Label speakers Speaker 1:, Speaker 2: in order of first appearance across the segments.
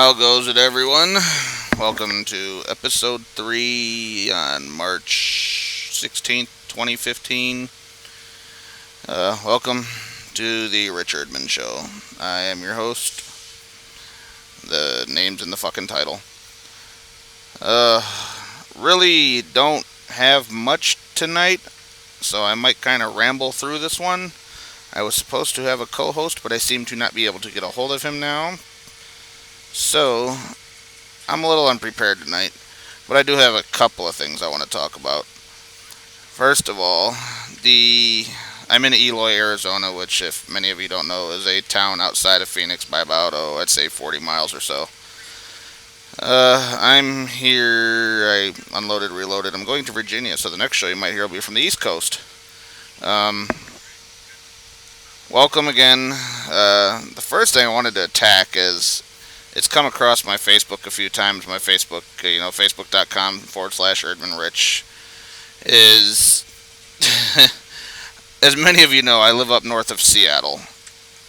Speaker 1: How goes it, everyone? Welcome to episode 3 on March 16th, 2015. Welcome to the ERDMAN show. I am your host. The name's in the fucking title. Uh, really don't have much tonight, so I might kind of ramble through this one. I was supposed to have a co-host, but I seem to not be able to get a hold of him now. So, I'm a little unprepared tonight, but I do have a couple of things I want to talk about. First of all, I'm in Eloy, Arizona, which, if many of you don't know, is a town outside of Phoenix by about, I'd say 40 miles or so. I'm here, I unloaded, reloaded. I'm going to Virginia, so the next show you might hear will be from the East Coast. Welcome again. The first thing I wanted to attack is, it's come across my Facebook a few times. My Facebook, facebook.com/ErdmanRich is, as many of you know, I live up north of Seattle,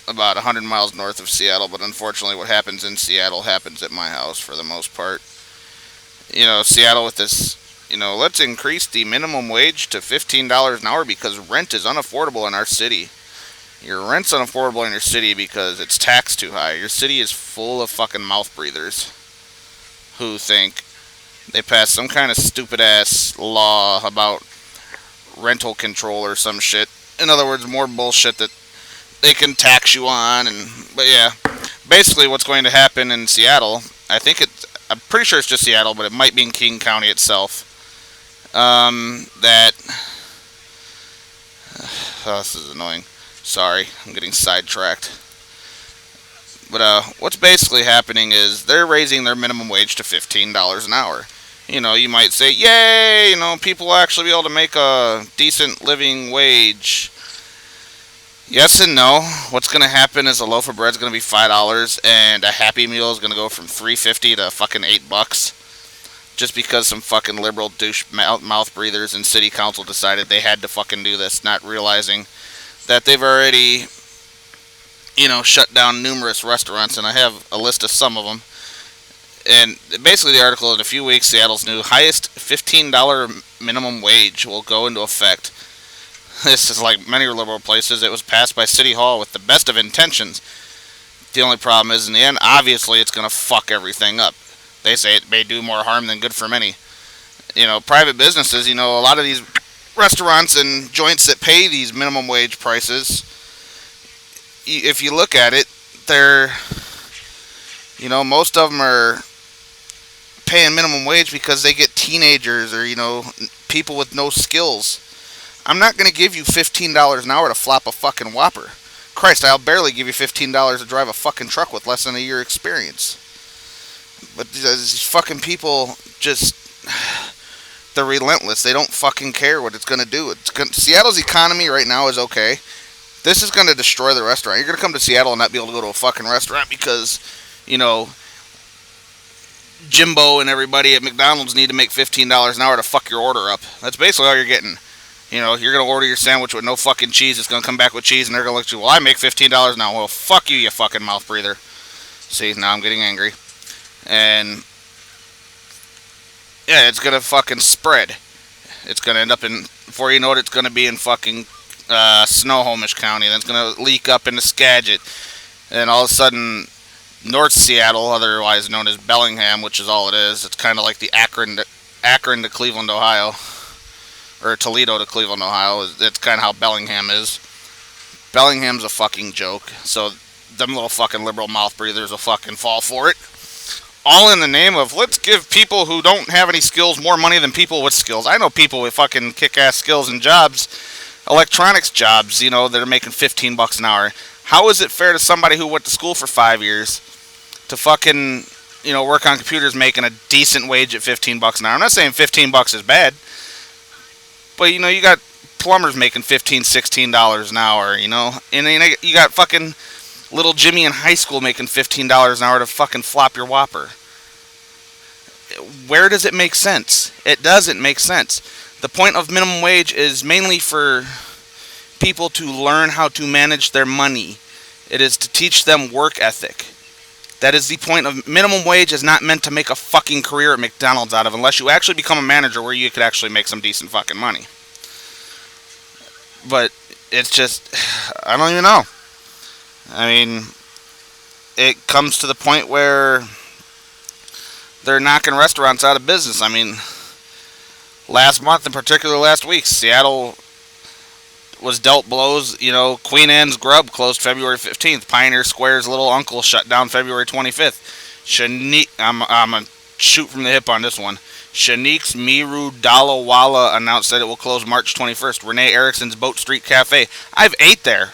Speaker 1: about 100 miles north of Seattle, but unfortunately what happens in Seattle happens at my house for the most part. Seattle with this, let's increase the minimum wage to $15 an hour because rent is unaffordable in our city. Your rent's unaffordable in your city because it's taxed too high. Your city is full of fucking mouth breathers who think they passed some kind of stupid ass law about rental control or some shit. In other words, more bullshit that they can tax you on. But yeah, basically what's going to happen in Seattle, I'm pretty sure it's just Seattle, but it might be in King County itself. This is annoying. Sorry, I'm getting sidetracked. But what's basically happening is they're raising their minimum wage to $15 an hour. You might say, yay, people will actually be able to make a decent living wage. Yes and no. What's going to happen is a loaf of bread's going to be $5 and a Happy Meal is going to go from $3.50 to fucking $8. Just because some fucking liberal douche mouth breathers in city council decided they had to fucking do this, not realizing that they've already, shut down numerous restaurants, and I have a list of some of them. And basically the article, in a few weeks, Seattle's new highest $15 minimum wage will go into effect. This is like many liberal places. It was passed by City Hall with the best of intentions. The only problem is, in the end, obviously it's going to fuck everything up. They say it may do more harm than good for many. Private businesses, a lot of these restaurants and joints that pay these minimum wage prices, if you look at it, they're, most of them are paying minimum wage because they get teenagers or, people with no skills. I'm not going to give you $15 an hour to flop a fucking Whopper. Christ, I'll barely give you $15 to drive a fucking truck with less than a year experience. But these fucking people just, they're relentless. They don't fucking care what it's going to do. Seattle's economy right now is okay. This is going to destroy the restaurant. You're going to come to Seattle and not be able to go to a fucking restaurant because, Jimbo and everybody at McDonald's need to make $15 an hour to fuck your order up. That's basically all you're getting. You're going to order your sandwich with no fucking cheese. It's going to come back with cheese, and they're going to look at you, well, I make $15 an hour. Well, fuck you, you fucking mouth breather. See, now I'm getting angry. And yeah, it's going to fucking spread. It's going to end up before you know it, it's going to be in fucking Snohomish County. Then it's going to leak up into Skagit. And all of a sudden, North Seattle, otherwise known as Bellingham, which is all it is. It's kind of like the Akron to Cleveland, Ohio. Or Toledo to Cleveland, Ohio. It's kind of how Bellingham is. Bellingham's a fucking joke. So them little fucking liberal mouth breathers will fucking fall for it. All in the name of, let's give people who don't have any skills more money than people with skills. I know people with fucking kick-ass skills and jobs, electronics jobs, that are making $15 an hour. How is it fair to somebody who went to school for 5 years to fucking, work on computers making a decent wage at $15 an hour? I'm not saying $15 is bad, but, you got plumbers making $15, $16 an hour, and then you got fucking little Jimmy in high school making $15 an hour to fucking flop your Whopper. Where does it make sense? It doesn't make sense. The point of minimum wage is mainly for people to learn how to manage their money. It is to teach them work ethic. That is the point of minimum wage is not meant to make a fucking career at McDonald's out of unless you actually become a manager where you could actually make some decent fucking money. But it's just, I don't even know. I mean, it comes to the point where they're knocking restaurants out of business. I mean, last month, in particular last week, Seattle was dealt blows. You know, Queen Anne's Grub closed February 15th. Pioneer Square's Little Uncle shut down February 25th. I'm going to shoot from the hip on this one. Shanique's Miru Dalawala announced that it will close March 21st. Renee Erickson's Boat Street Cafe. I've ate there.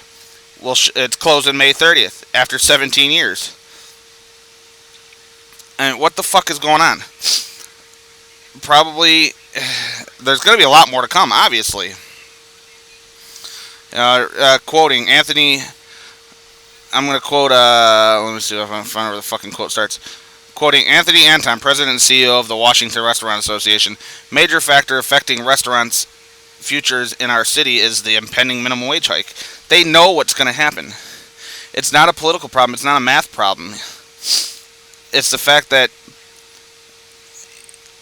Speaker 1: Well, it's closing May 30th after 17 years. And what the fuck is going on? Probably, there's going to be a lot more to come, obviously. Quoting Anthony, I'm going to quote, let me see if I can find where the fucking quote starts. Quoting Anthony Anton, President and CEO of the Washington Restaurant Association, major factor affecting restaurants' futures in our city is the impending minimum wage hike. They know what's going to happen. It's not a political problem. It's not a math problem. It's the fact that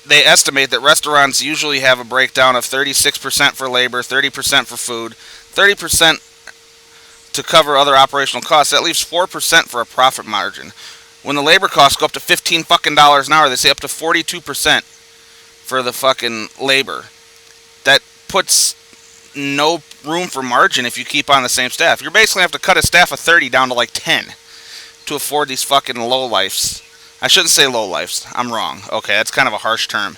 Speaker 1: they estimate that restaurants usually have a breakdown of 36% for labor, 30% for food, 30% to cover other operational costs. That leaves 4% for a profit margin. When the labor costs go up to $15 fucking an hour, they say up to 42% for the fucking labor. That puts no room for margin if you keep on the same staff. You're basically have to cut a staff of 30 down to like 10 to afford these fucking lowlifes. I shouldn't say lowlifes. I'm wrong. Okay, that's kind of a harsh term.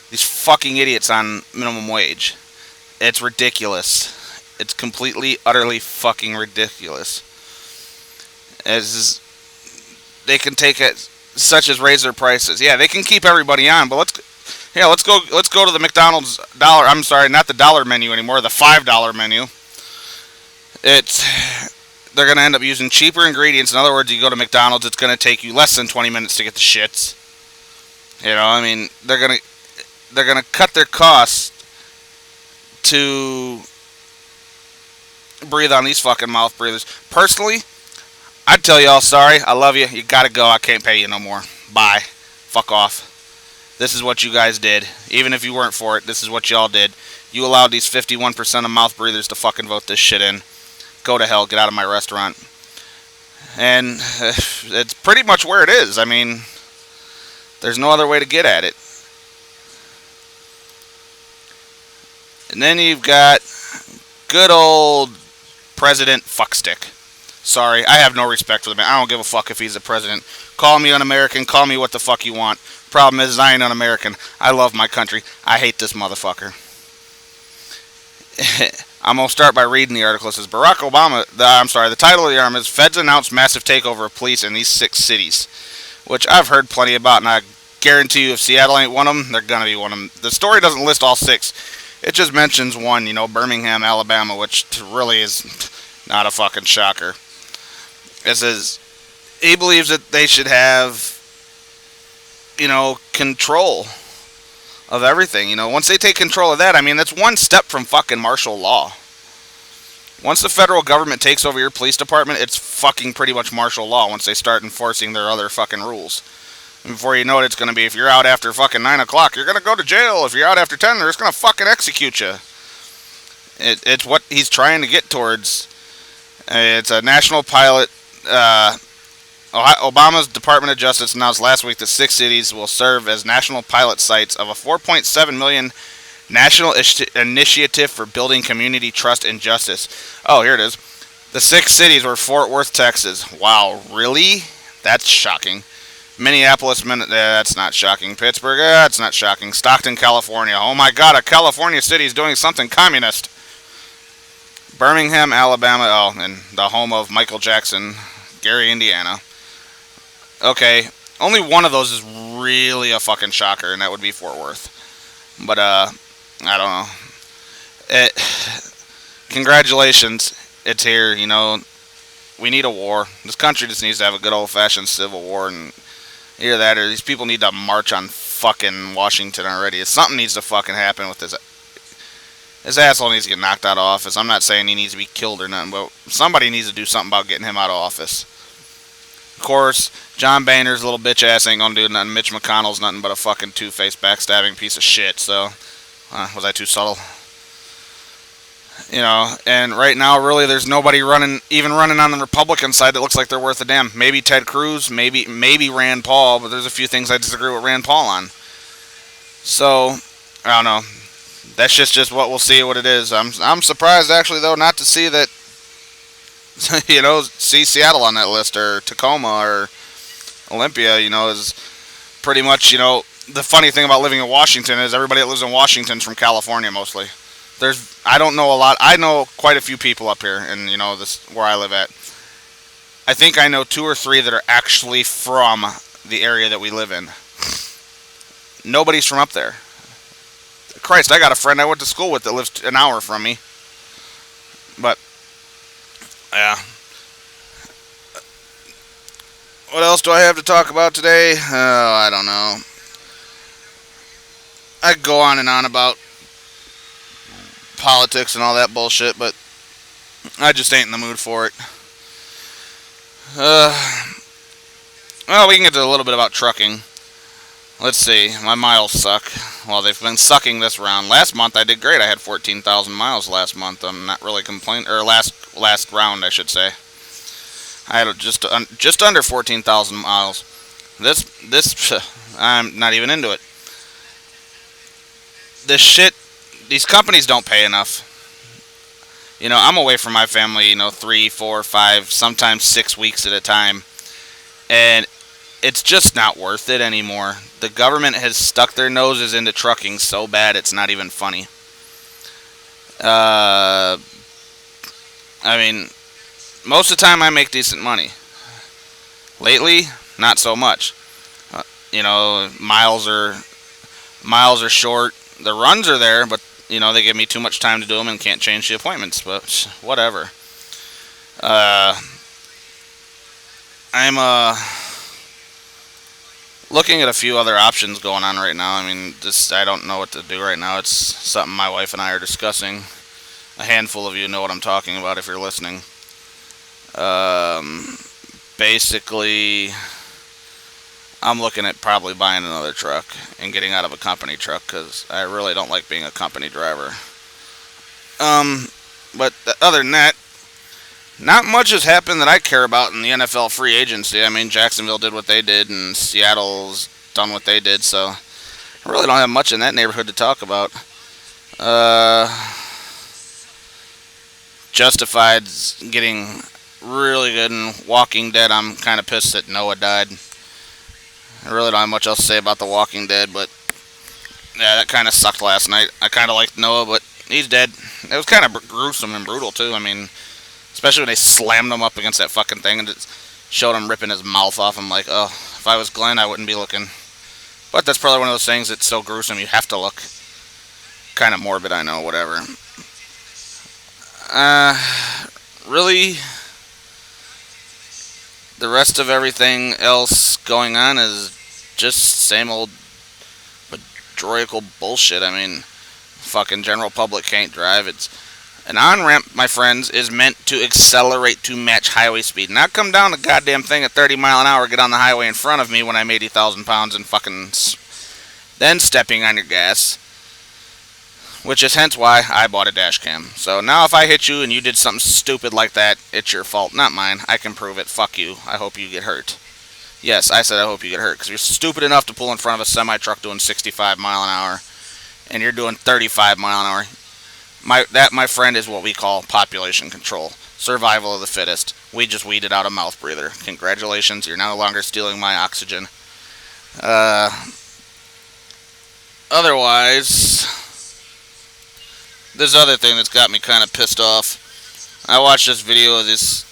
Speaker 1: These fucking idiots on minimum wage. It's ridiculous. It's completely, utterly fucking ridiculous. They can take it, such as raise their prices. Yeah, they can keep everybody on, but let's go to the McDonald's dollar. I'm sorry, not the dollar menu anymore. The $5 menu. They're going to end up using cheaper ingredients. In other words, you go to McDonald's, it's going to take you less than 20 minutes to get the shits. You know, I mean, they're going to cut their costs to breathe on these fucking mouth breathers. Personally, I'd tell y'all, sorry, I love you. You got to go. I can't pay you no more. Bye. Fuck off. This is what you guys did. Even if you weren't for it, this is what y'all did. You allowed these 51% of mouth breathers to fucking vote this shit in. Go to hell, get out of my restaurant. And it's pretty much where it is. I mean, there's no other way to get at it. And then you've got good old President Fuckstick. Sorry, I have no respect for the man. I don't give a fuck if he's the president. Call me un-American, call me what the fuck you want. Problem is, I ain't un-American. I love my country. I hate this motherfucker. I'm going to start by reading the article. It says, the title of the article is Feds Announce Massive Takeover of Police in These 6 Cities, which I've heard plenty about, and I guarantee you if Seattle ain't one of them, they're going to be one of them. The story doesn't list all 6. It just mentions one, Birmingham, Alabama, which really is not a fucking shocker. It says, he believes that they should have, control of everything. Once they take control of that, I mean, that's one step from fucking martial law. Once the federal government takes over your police department, it's fucking pretty much martial law once they start enforcing their other fucking rules. And before you know it, it's going to be, if you're out after fucking 9 o'clock, you're going to go to jail. If you're out after 10, they're just going to fucking execute you. It's what he's trying to get towards. It's a national pilot. Obama's Department of Justice announced last week that 6 cities will serve as national pilot sites of a $4.7 million national initiative for building community trust and justice. Oh, here it is. The 6 cities were Fort Worth, Texas. Wow, really? That's shocking. Minneapolis, that's not shocking. Pittsburgh, that's not shocking. Stockton, California. Oh my God, a California city is doing something communist. Birmingham, Alabama, and the home of Michael Jackson, Gary, Indiana. Okay, only one of those is really a fucking shocker, and that would be Fort Worth. But, I don't know. Congratulations, it's here, we need a war. This country just needs to have a good old-fashioned civil war, and either that or these people need to march on fucking Washington already. Something needs to fucking happen with this. This asshole needs to get knocked out of office. I'm not saying he needs to be killed or nothing, but somebody needs to do something about getting him out of office. Of course, John Boehner's little bitch ass ain't gonna do nothing. Mitch McConnell's nothing but a fucking two-faced backstabbing piece of shit. So, was I too subtle? And right now, really, there's nobody even running on the Republican side that looks like they're worth a damn. Maybe Ted Cruz, maybe Rand Paul, but there's a few things I disagree with Rand Paul on. So, I don't know. That's just what we'll see what it is. I'm surprised actually though not to see that see Seattle on that list or Tacoma or Olympia. Is pretty much the funny thing about living in Washington is everybody that lives in Washington's from California mostly. I don't know a lot. I know quite a few people up here, and this where I live at. I think I know 2 or 3 that are actually from the area that we live in. Nobody's from up there. Christ, I got a friend I went to school with that lives an hour from me. But yeah. What else do I have to talk about today? Oh, I don't know. I could go on and on about politics and all that bullshit, but I just ain't in the mood for it. Well, we can get to a little bit about trucking. Let's see. My miles suck. Well, they've been sucking this round. Last month I did great. I had 14,000 miles last month. I'm not really complaining. Or last round, I should say. I had just under 14,000 miles. This I'm not even into it. This shit, these companies don't pay enough. I'm away from my family, 3, 4, 5, sometimes 6 weeks at a time. And it's just not worth it anymore. The government has stuck their noses into trucking so bad it's not even funny. I mean, most of the time I make decent money. Lately, not so much. Miles are short. The runs are there, but they give me too much time to do them and can't change the appointments. But whatever. I'm looking at a few other options going on right now. I mean, I don't know what to do right now. It's something my wife and I are discussing. A handful of you know what I'm talking about if you're listening. Basically, I'm looking at probably buying another truck and getting out of a company truck because I really don't like being a company driver. But other than that, not much has happened that I care about in the NFL free agency. I mean, Jacksonville did what they did, and Seattle's done what they did, so I really don't have much in that neighborhood to talk about. Justified's getting really good, and Walking Dead, I'm kind of pissed that Noah died. I really don't have much else to say about The Walking Dead, but yeah, that kind of sucked last night. I kind of liked Noah, but he's dead. It was kind of gruesome and brutal, too. I mean, especially when they slammed him up against that fucking thing and it showed him ripping his mouth off. I'm like, oh, if I was Glenn, I wouldn't be looking. But that's probably one of those things that's so gruesome you have to look. Kind of morbid, I know, whatever. Really, the rest of everything else going on is just same old droical bullshit. I mean, fucking general public can't drive. It's an on-ramp, my friends, is meant to accelerate to match highway speed. Not come down the goddamn thing at 30 mile an hour, get on the highway in front of me when I'm 80,000 pounds and fucking then stepping on your gas. Which is hence why I bought a dash cam. So now if I hit you and you did something stupid like that, it's your fault, not mine. I can prove it. Fuck you. I hope you get hurt. Yes, I said I hope you get hurt, because you're stupid enough to pull in front of a semi-truck doing 65 mile an hour, and you're doing 35 mile an hour. My friend, is what we call population control. Survival of the fittest. We just weeded out a mouth breather. Congratulations, you're no longer stealing my oxygen. Otherwise, this other thing that's got me kind of pissed off. I watched this video of this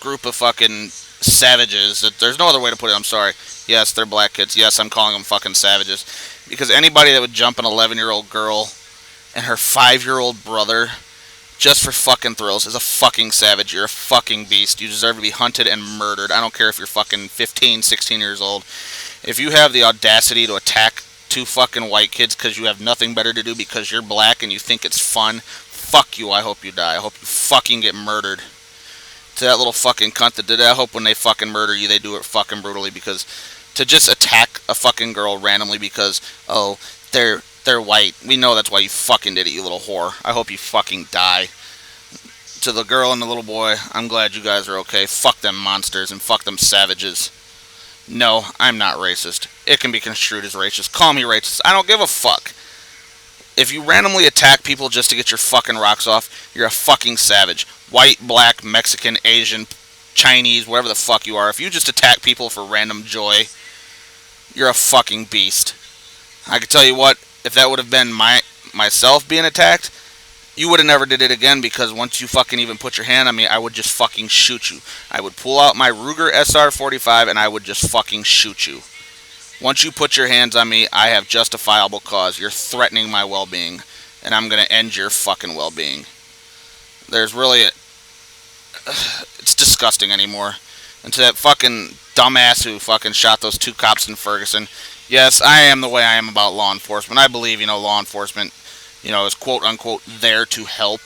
Speaker 1: group of fucking savages. There's no other way to put it, I'm sorry. Yes, they're black kids. Yes, I'm calling them fucking savages. Because anybody that would jump an 11-year-old girl and her 5-year-old brother just for fucking thrills is a fucking savage. You're a fucking beast. You deserve to be hunted and murdered. I don't care if you're fucking 15, 16 years old. If you have the audacity to attack 2 fucking white kids because you have nothing better to do because you're black and you think it's fun, fuck you. I hope you die. I hope you fucking get murdered. To that little fucking cunt that did it, I hope when they fucking murder you, they do it fucking brutally, because to just attack a fucking girl randomly because, oh, they're white. We know that's why you fucking did it, you little whore. I hope you fucking die. To the girl and the little boy, I'm glad you guys are okay. Fuck them monsters and fuck them savages. No, I'm not racist. It can be construed as racist. Call me racist. I don't give a fuck. If you randomly attack people just to get your fucking rocks off, you're a fucking savage. White, black, Mexican, Asian, Chinese, whatever the fuck you are. If you just attack people for random joy, you're a fucking beast. I can tell you what, if that would have been myself being attacked, you would have never did it again, because once you fucking even put your hand on me, I would just fucking shoot you. I would pull out my Ruger SR-45 and I would just fucking shoot you. Once you put your hands on me, I have justifiable cause. You're threatening my well-being, and I'm going to end your fucking well-being. There's really it's disgusting anymore. And to that fucking dumbass who fucking shot those 2 cops in Ferguson, yes, I am the way I am about law enforcement. I believe, law enforcement, is quote-unquote there to help.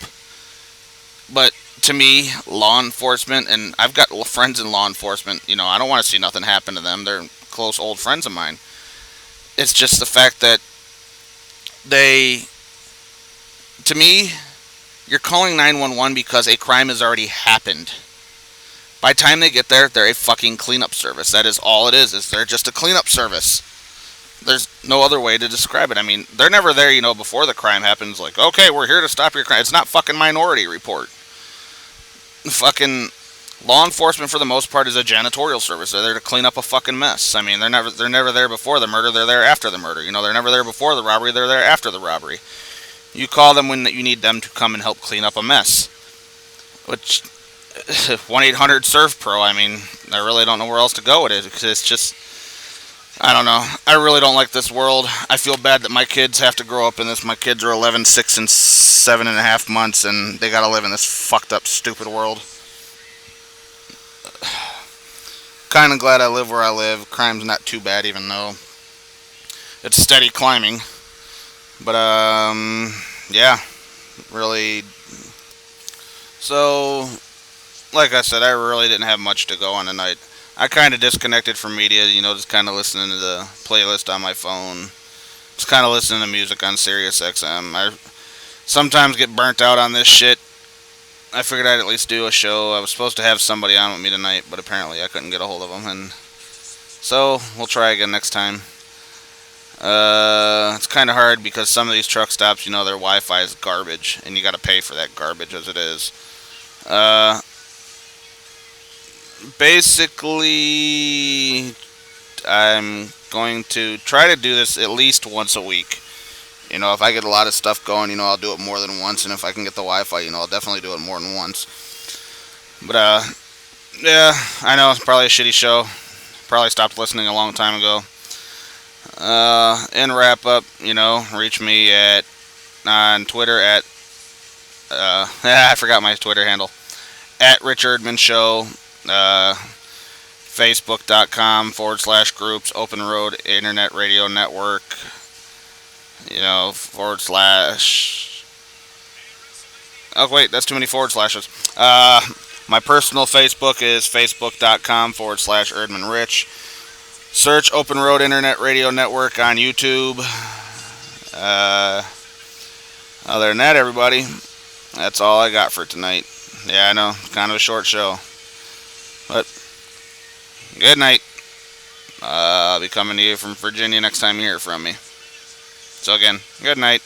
Speaker 1: But to me, law enforcement, and I've got friends in law enforcement, I don't want to see nothing happen to them. They're close old friends of mine. It's just the fact that to me, you're calling 911 because a crime has already happened. By the time they get there, they're a fucking cleanup service. That is all it is they're just a cleanup service. There's no other way to describe it. I mean, they're never there, before the crime happens, like, okay, we're here to stop your crime. It's not fucking Minority Report. Fucking law enforcement, for the most part, is a janitorial service. They're there to clean up a fucking mess. I mean, they're never there before the murder. They're there after the murder. They're never there before the robbery. They're there after the robbery. You call them when you need them to come and help clean up a mess. Which 1-800-SERVE-PRO. I mean, I really don't know where else to go with it, because it's just, I don't know. I really don't like this world. I feel bad that my kids have to grow up in this. My kids are 11, 6, and 7.5 months, and they gotta live in this fucked up, stupid world. Kind of glad I live where I live. Crime's not too bad, even though it's steady climbing. But, yeah, really. So, like I said, I really didn't have much to go on tonight. I kind of disconnected from media, just kind of listening to the playlist on my phone. Just kind of listening to music on Sirius XM. I sometimes get burnt out on this shit. I figured I'd at least do a show. I was supposed to have somebody on with me tonight, but apparently I couldn't get a hold of them. And so, we'll try again next time. It's kind of hard because some of these truck stops, their Wi-Fi is garbage, and you got to pay for that garbage as it is. Basically, I'm going to try to do this at least once a week. If I get a lot of stuff going, I'll do it more than once, and if I can get the Wi-Fi, I'll definitely do it more than once. But, yeah, I know, it's probably a shitty show. Probably stopped listening a long time ago. In wrap up, reach me on Twitter at, I forgot my Twitter handle, at Rich Erdman Show, Facebook.com/groups, Open Road Internet Radio Network, / oh wait, that's too many forward slashes. My personal Facebook is Facebook.com/Erdman Rich. Search Open Road Internet Radio Network on YouTube. Other than that, everybody, that's all I got for tonight. Yeah, I know, kind of a short show. But, good night. I'll be coming to you from Virginia next time you hear from me. So again, good night.